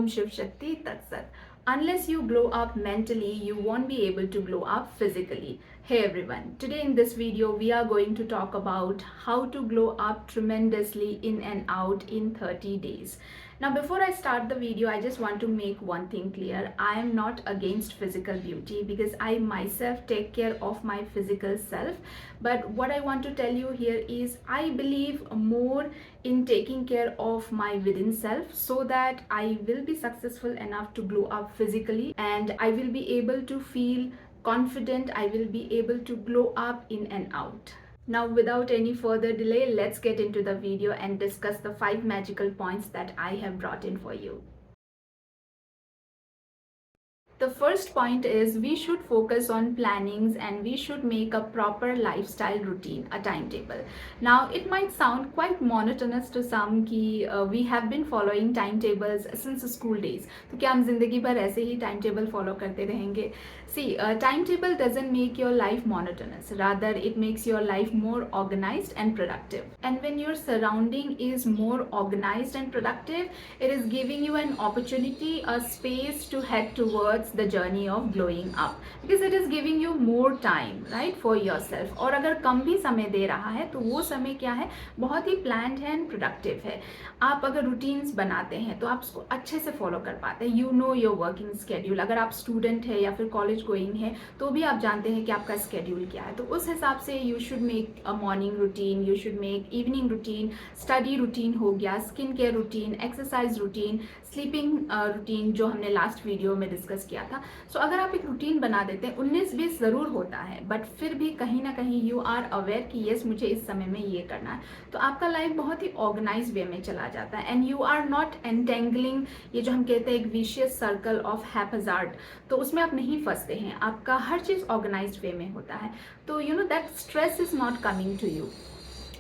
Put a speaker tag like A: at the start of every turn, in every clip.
A: Om Shiv Shakti Tat Sat. Unless you glow up mentally, you won't be able to glow up physically. Hey everyone, today in this video we are going to talk about how to glow up tremendously in and out in 30 days. Now before I start the video, I just want to make one thing clear. I am not against physical beauty because I myself take care of my physical self. But what I want to tell you here is I believe more in taking care of my within self so that I will be successful enough to glow up physically and I will be able to feel confident. I will be able to glow up in and out. Now without any further delay, let's get into the video and discuss the 5 magical points that I have brought in for you. The first point is we should focus on plannings and we should make a proper lifestyle routine, a timetable. Now it might sound quite monotonous to some कि we have been following timetables since school days. तो क्या हम जिंदगी भर ऐसे ही timetable follow करते रहेंगे? See, a timetable doesn't make your life monotonous. Rather, it makes your life more organized and productive. And when your surrounding is more organized and productive, it is giving you an opportunity, a space to head towards the journey of glowing up, because it is giving you more time, right, for yourself. और अगर कम भी समय दे रहा है तो वो समय क्या है, बहुत ही planned है and productive है. आप अगर routines बनाते हैं तो आप उसको अच्छे से follow कर पाते हैं. You know your working schedule. अगर आप student है या फिर college गोइंग है तो भी आप जानते हैं कि आपका स्केड्यूल क्या है. तो उस हिसाब से you should make a morning routine, you should make evening routine, study routine हो गया, skin care routine, exercise routine, sleeping routine जो हमने लास्ट वीडियो में डिस्कस किया था. सो अगर आप एक रूटीन बना देते हैं, 19-20 ज़रूर होता है बट फिर भी कहीं ना कहीं यू आर अवेयर कि येस मुझे इस समय में ये करना है, तो आपका लाइफ बहुत ही ऑर्गेनाइज वे में चला जाता है एंड यू आर नॉट एंटेंगलिंग, ये जो हम कहते हैं एक विशियस सर्कल ऑफ हैप्पीजार्ड, तो उसमें आप नहीं फंसते हैं. आपका हर चीज़ ऑर्गेनाइज्ड वे में होता है. तो you know that stress is not coming to you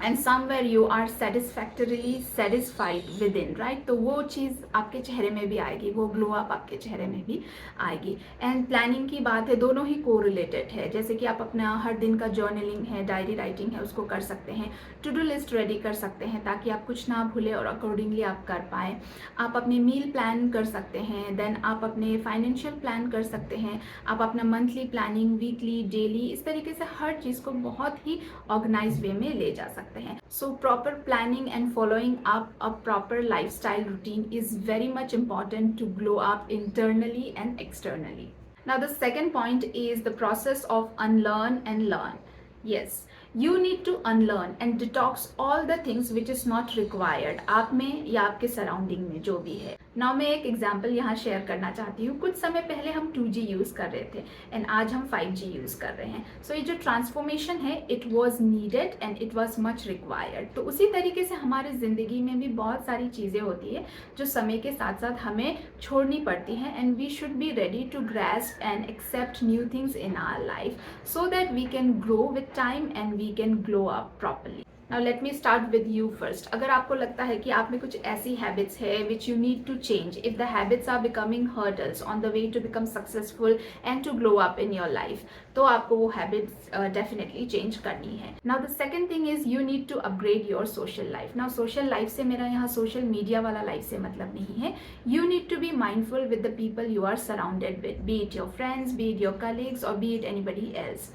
A: and somewhere you are satisfactorily satisfied within, right. तो वो चीज़ आपके चेहरे में भी आएगी, वो ग्लो अप आपके चेहरे में भी आएगी. एंड प्लानिंग की बात है, दोनों ही को रिलेटेड है. जैसे कि आप अपना हर दिन का जर्नलिंग है, डायरी राइटिंग है, उसको कर सकते हैं. टू डू लिस्ट रेडी कर सकते हैं ताकि आप कुछ ना भूलें और अकॉर्डिंगली आप कर पाएँ. आप अपने मील प्लान कर सकते हैं, देन आप अपने फाइनेंशियल प्लान कर सकते हैं, आप अपना मंथली प्लानिंग, वीकली, डेली, इस तरीके से हर चीज़ को बहुत ही ऑर्गेनाइज वे में ले जा सकते हैं. So proper planning and following up a proper lifestyle routine is very much important to glow up internally and externally. Now the second point is the process of unlearn and learn. Yes, you need to unlearn and detox all the things which is not required आप में या आपके surrounding में जो भी है. Now मैं एक एग्जांपल यहाँ शेयर करना चाहती हूँ. कुछ समय पहले हम 2G यूज़ कर रहे थे एंड आज हम 5G यूज़ कर रहे हैं. सो ये जो ट्रांसफॉर्मेशन है it was needed and it was much required. तो उसी तरीके से हमारे ज़िंदगी में भी बहुत सारी चीज़ें होती है जो समय के साथ साथ हमें छोड़नी पड़ती हैं and we should be ready to grasp and accept new things in our life so that we can grow with time and we can glow up properly. Now let me start with you first. अगर आपको लगता है कि आप में कुछ ऐसी habits है which you need to change, if the habits are becoming hurdles on the way to become successful and to glow up in your life, तो आपको वो habits definitely change करनी है. Now the second thing is you need to upgrade your social life. Now social life से मेरा यहाँ social media वाला life से मतलब नहीं है. You need to be mindful with the people you are surrounded with, be it your friends, be it your colleagues or be it anybody else.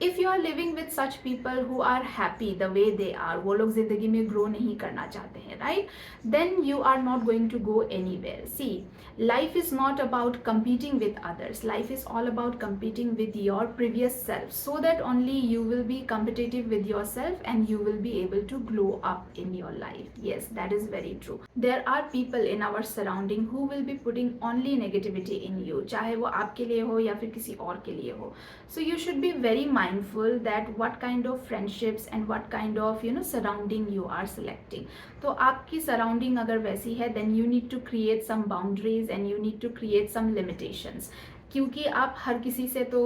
A: If you are living with such people who are happy the way they are, वो लोग जिंदगी में grow नहीं करना चाहते हैं, right? Then you are not going to go anywhere. See, life is not about competing with others. Life is all about competing with your previous self, so that only you will be competitive with yourself and you will be able to glow up in your life. Yes, that is very true. There are people in our surrounding who will be putting only negativity in you, चाहे वो आपके लिए हो या फिर किसी और के लिए हो. So you should be very mindful that what kind of friendships and what kind of surrounding you are selecting. तो आपकी surrounding अगर वैसी है then you need to create some boundaries and you need to create some limitations. क्योंकि आप हर किसी से तो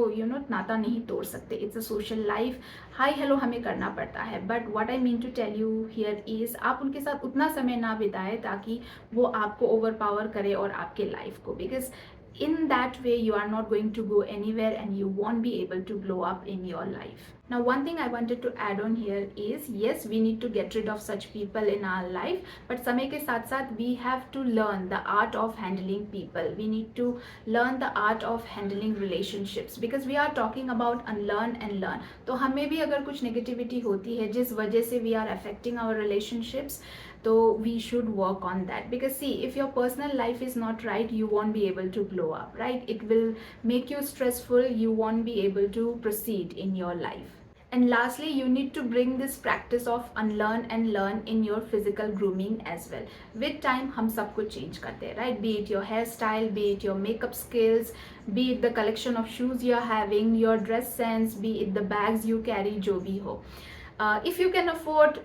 A: नाता नहीं तोड़ सकते. It's a social life. Hi hello हमें करना पड़ता है but what I mean to tell you here is आप उनके साथ उतना समय ना बिताएं ताकि वो आपको ओवर पावर करे और आपके लाइफ को. Because In that way, you are not going to go anywhere and you won't be able to glow up in your life. Now, one thing I wanted to add on here is, yes, we need to get rid of such people in our life, but समय के साथ साथ we have to learn the art of handling people. We need to learn the art of handling relationships, because we are talking about unlearn and learn. तो हमें भी अगर कुछ negativity होती है जिस वजह से we are affecting our relationships, so we should work on that. Because see, if your personal life is not right, you won't be able to glow up, right? It will make you stressful, you won't be able to proceed in your life. And lastly, you need to bring this practice of unlearn and learn in your physical grooming as well. With time, हम सब कुछ change करते हैं, right? Be it your hairstyle, be it your makeup skills, be it the collection of shoes you are having, your dress sense, be it the bags you carry, जो भी हो. If you can afford,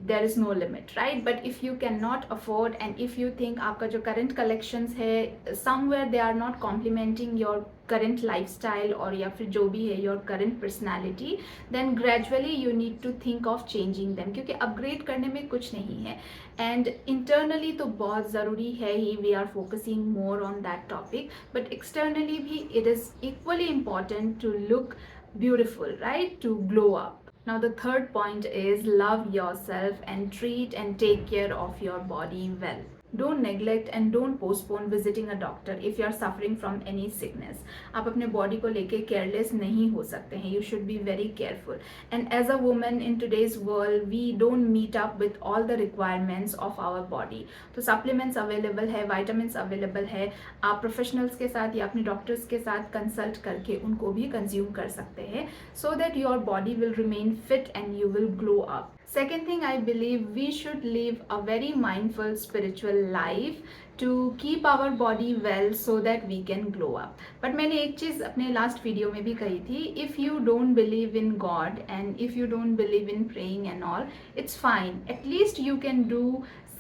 A: there is no limit, right? But if you cannot afford, and if you think आपका जो current collections है somewhere they are not complementing your current lifestyle और या फिर जो भी है your current personality, then gradually you need to think of changing them, क्योंकि upgrade करने में कुछ नहीं है. And internally तो बहुत ज़रूरी है ही, we are focusing more on that topic, but externally भी it is equally important to look beautiful, right? To glow up. Now the third point is love yourself and treat and take care of your body well. Don't neglect and don't postpone visiting a doctor if you are suffering from any sickness. आप अपने body को लेके careless नहीं हो सकते हैं. You should be very careful. And as a woman in today's world, we don't meet up with all the requirements of our body. तो supplements available है, vitamins available है. आप professionals के साथ या अपने doctors के साथ consult करके उनको भी consume कर सकते हैं, so that your body will remain fit and you will glow up. Second thing, I believe we should live a very mindful spiritual life to keep our body well so that we can glow up. But मैंने एक चीज़ अपने last video में भी कही थी, if you don't believe in God and if you don't believe in praying and all, it's fine. At least you can do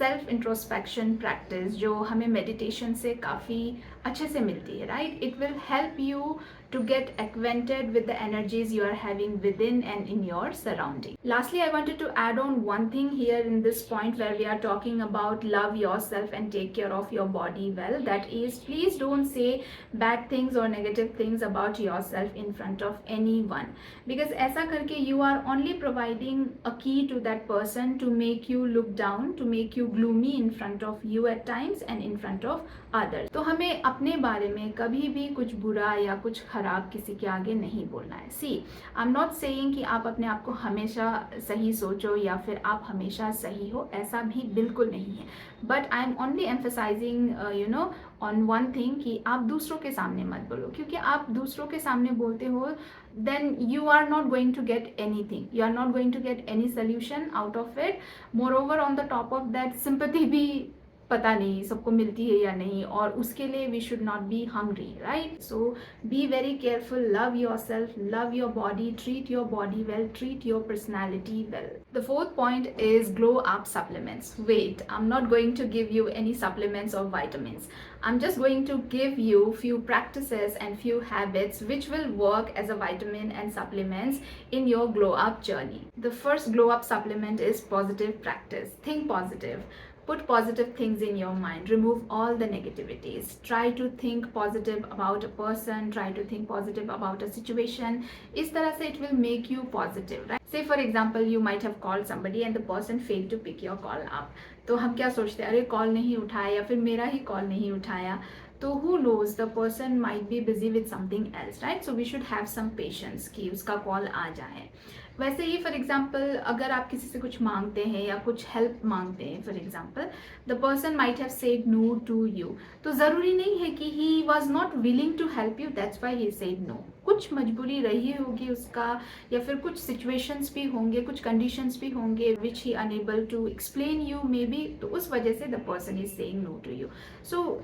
A: self introspection practice जो हमें meditation से काफ़ी अच्छे से मिलती है, right? It will help you to get acquainted with the energies you are having within and in your surrounding. Lastly, I wanted to add on one thing here in this point where we are talking about love yourself and take care of your body well. That is, please don't say bad things or negative things about yourself in front of anyone, because ऐसा करके you are only providing a key to that person to make you look down, to make you gloomy in front of you at times and in front of others. तो हमें अपने बारे में कभी भी कुछ बुरा या कुछ खराब किसी के आगे नहीं बोलना है. सी, आई एम नॉट सेइंग कि आप अपने आप को हमेशा सही सोचो या फिर आप हमेशा सही हो, ऐसा भी बिल्कुल नहीं है. But I am only emphasizing on one thing कि आप दूसरों के सामने मत बोलो, क्योंकि आप दूसरों के सामने बोलते हो then you are not going to get anything, you are not going to get any solution out of it. Moreover, on the top of that, sympathy भी पता नहीं सबको मिलती है या नहीं, और उसके लिए we should not be hungry, right? So be very careful, love yourself, love your body, treat your body well, treat your personality well. The fourth point is glow up supplements. Wait, I'm not going to give you any supplements or vitamins. I'm just going to give you few practices and few habits which will work as a vitamin and supplements in your glow up journey. The first glow up supplement is positive practice. Think positive. Put positive things in your mind. Remove all the negativities. Try to think positive about a person. Try to think positive about a situation. इस तरह से it will make you positive, right? Say for example, you might have called somebody and the person failed to pick your call up. तो हम क्या सोचते हैं, अरे call नहीं उठाया या फिर मेरा ही कॉल नहीं उठाया. तो who knows, the person might be busy with something else, right? So we should have some patience कि उसका कॉल आ जाए. वैसे ही फॉर एग्जाम्पल अगर आप किसी से कुछ मांगते हैं या कुछ हेल्प मांगते हैं, for example the person might have said no to you, तो ज़रूरी नहीं है कि he was not willing to help you, that's why he said no. कुछ मजबूरी रही होगी उसका, या फिर कुछ सिचुएशंस भी होंगे, कुछ कंडीशंस भी होंगे which he unable to explain you maybe, तो उस वजह से the person is saying no to you. So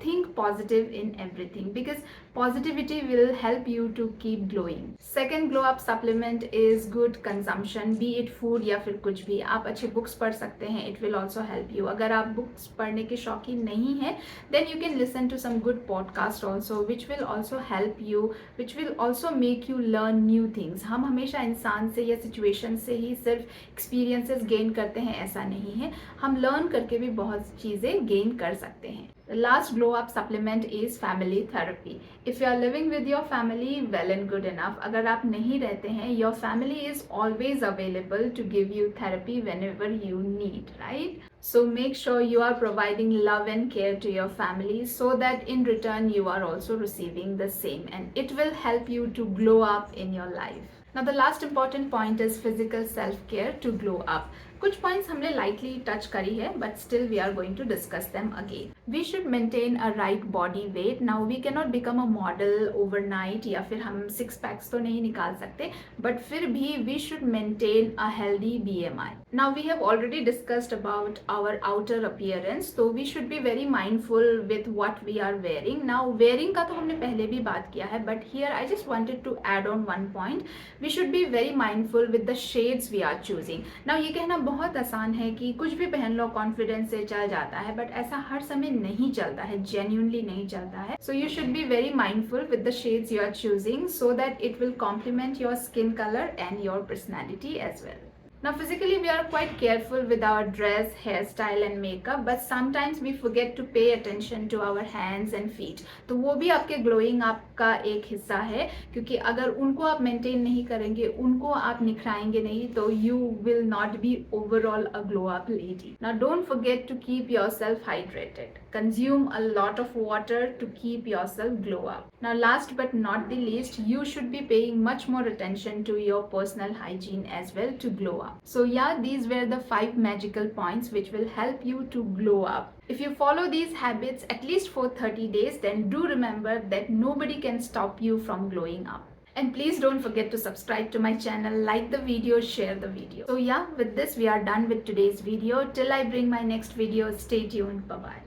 A: think positive in everything, because positivity will help you to keep glowing. Second glow up supplement is good consumption, be it food या फिर कुछ भी. आप अच्छे बुक्स पढ़ सकते हैं, it will also help you. अगर आप बुक्स पढ़ने के शौकीन नहीं है, then you can listen to some good podcast also which will also help you, which will will also make you learn new things. हम हमेशा इंसान से या सिचुएशन से ही सिर्फ एक्सपीरियंसेस गेन करते हैं ऐसा नहीं है, हम लर्न करके भी बहुत चीज़ें गेन कर सकते हैं. The last glow up supplement is family therapy. If you are living with your family, well and good enough. अगर आप नहीं रहते हैं, your family is always available to give you therapy whenever you need, right? So make sure you are providing love and care to your family so that in return you are also receiving the same, and it will help you to glow up in your life. Now the last important point is physical self-care to glow up. कुछ points हमने lightly touch करी है, but still we are going to discuss them again. We should maintain a right body weight. Now we can not become a model overnight, या फिर हम 6 PACS तो नहीं निकाल सकते, बट फिर भी we should maintain a healthy BMI. Now we have already discussed about our outer appearance, तो we should be very mindful with what we are wearing. Now wearing का तो हमने पहले भी बात किया है, but here I just wanted to add on one point. We should be very mindful with the shades we are choosing. Now ये कहना बहुत आसान है कि कुछ भी पहन लो कॉन्फिडेंस से चल जाता है, बट ऐसा हर समय नहीं चलता है, जेन्युइनली नहीं चलता है. So you should be very mindful with the shades you are choosing so that it will complement your skin colour and your personality as well. Now physically we are quite careful with our dress, hairstyle and makeup, but sometimes we forget to pay attention to our hands and feet. तो वो भी आपके glowing up का एक हिस्सा है, क्योंकि अगर उनको आप maintain नहीं करेंगे, उनको आप निखराएंगे नहीं, तो you will not be overall a glow up lady. Now don't forget to keep yourself hydrated. Consume a lot of water to keep yourself glow up. Now last but not the least, you should be paying much more attention to your personal hygiene as well to glow up. So yeah, these were the 5 magical points which will help you to glow up. If you follow these habits at least for 30 days, then do remember that nobody can stop you from glowing up. And please don't forget to subscribe to my channel, like the video, share the video. So yeah, with this we are done with today's video. Till I bring my next video, stay tuned. Bye bye.